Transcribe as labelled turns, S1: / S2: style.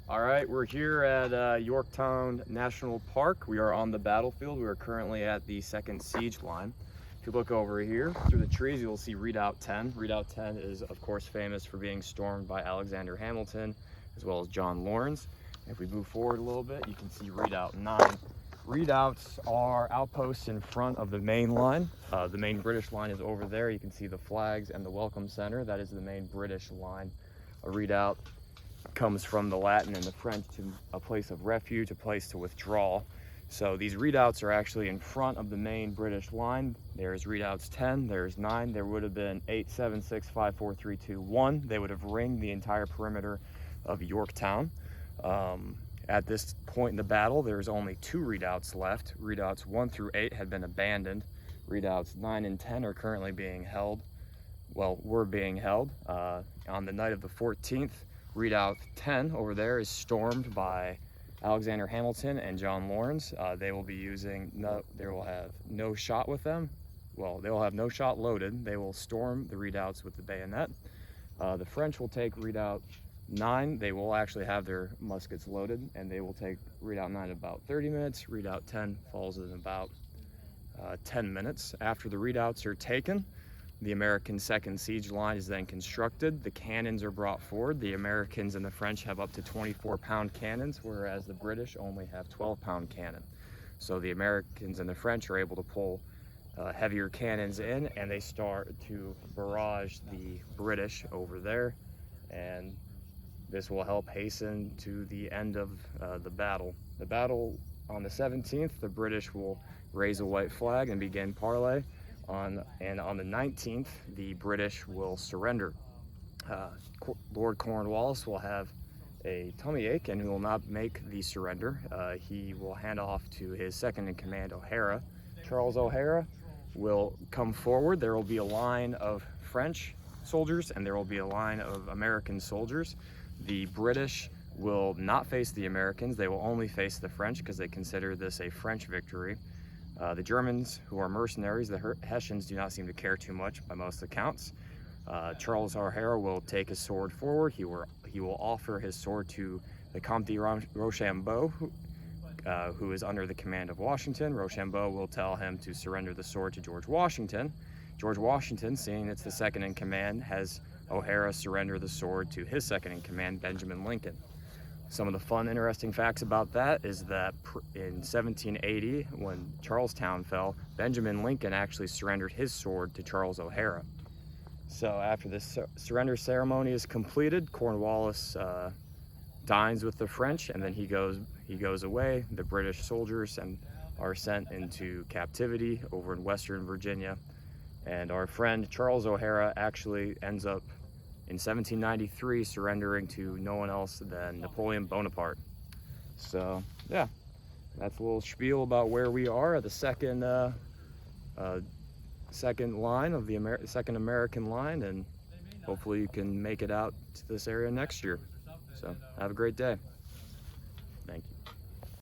S1: All right, we're here at Yorktown National Park. We are on the battlefield. We are currently at the second siege line. If you look over here through the trees, you'll see Redoubt 10. Redoubt 10 is, of course, famous for being stormed by Alexander Hamilton, as well as John Lawrence. If we move forward a little bit, you can see Redoubt 9. Redoubts are outposts in front of the main line. The main British line is over there. You can see the flags and the welcome center. That is the main British line. A redoubt comes from the Latin and the French to a place of refuge, a place to withdraw. So these redoubts are actually in front of the main British line. There's redoubts 10, there's 9, there would have been 8, 7, 6, 5, 4, 3, 2, 1. They would have ringed the entire perimeter of Yorktown. At this point in the battle, there's only 2 redoubts left. Redoubts 1 through 8 had been abandoned. Redoubts 9 and 10 are currently being held. Well, were being held. On the night of the 14th, Redoubt 10 over there is stormed by Alexander Hamilton and John Lawrence. They will have no shot with them. Well, they will have no shot loaded. They will storm the redoubts with the bayonet. The French will take Redoubt 9. They will actually have their muskets loaded, and they will take Redoubt 9 in about 30 minutes. Redoubt 10 falls in about 10 minutes. After the redoubts are taken, the American second siege line is then constructed. The cannons are brought forward. The Americans and the French have up to 24-pound cannons, whereas the British only have 12-pound cannon. So the Americans and the French are able to pull heavier cannons in, and they start to barrage the British over there. And this will help hasten to the end of the battle. The battle on the 17th, the British will raise a white flag and begin parley. And on the 19th, the British will surrender. Lord Cornwallis will have a tummy ache and he will not make the surrender. He will hand off to his second-in-command, O'Hara. Charles O'Hara will come forward. There will be a line of French soldiers and there will be a line of American soldiers. The British will not face the Americans. They will only face the French because they consider this a French victory. The Germans, who are mercenaries, the Hessians do not seem to care too much by most accounts. Charles O'Hara will take his sword forward. He will offer his sword to the Comte de Rochambeau, who is under the command of Washington. Rochambeau will tell him to surrender the sword to George Washington. George Washington, seeing it's the second-in-command, has O'Hara surrender the sword to his second-in-command, Benjamin Lincoln. Some of the fun, interesting facts about that is that in 1780, when Charlestown fell, Benjamin Lincoln actually surrendered his sword to Charles O'Hara. So after this surrender ceremony is completed, Cornwallis dines with the French, and then he goes away. The British soldiers are sent into captivity over in Western Virginia, and our friend Charles O'Hara actually ends up in 1793 surrendering to no one else than Napoleon Bonaparte. So yeah, that's a little spiel about where we are at the second line of the second American line, and hopefully you can make it out to this area next year. So have a great day.